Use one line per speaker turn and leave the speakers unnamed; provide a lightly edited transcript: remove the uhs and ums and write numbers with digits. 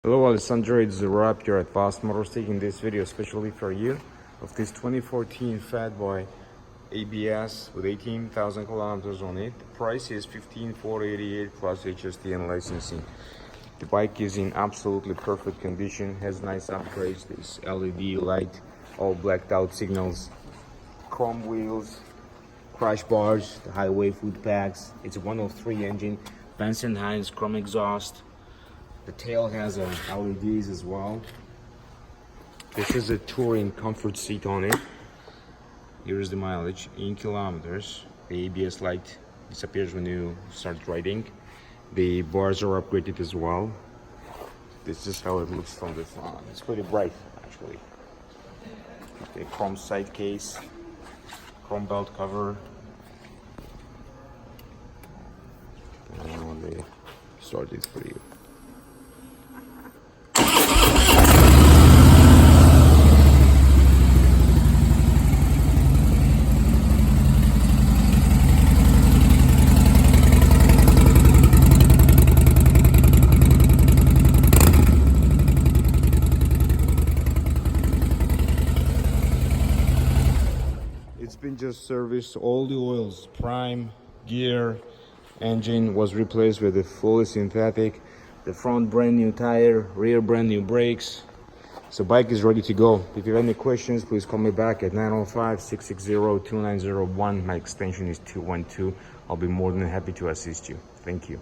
Hello Alessandroès, it's the wrap here at Fast Motors, taking this video especially for you of this 2014 Fatboy ABS with 18,000 kilometers on it. The price is $15,488 plus HST and licensing. The bike is in absolutely perfect condition, has nice upgrades, this LED light, all blacked out signals, chrome wheels, crash bars, the highway foot packs. It's a 103 engine, Vance & Hines chrome exhaust. The tail has LEDs as well. This is a touring comfort seat on it. Here's the mileage in kilometers. The ABS light disappears when you start riding. The bars are upgraded as well. This is how it looks from the front. It's pretty bright actually. The chrome side case, chrome belt cover. And when they start it for you. It's been just serviced, all the oils, prime, gear, engine was replaced with a fully synthetic, the front brand new tire, rear brand new brakes. So bike is ready to go. If you have any questions, please call me back at 905-660-2901. My extension is 212. I'll be more than happy to assist you. Thank you.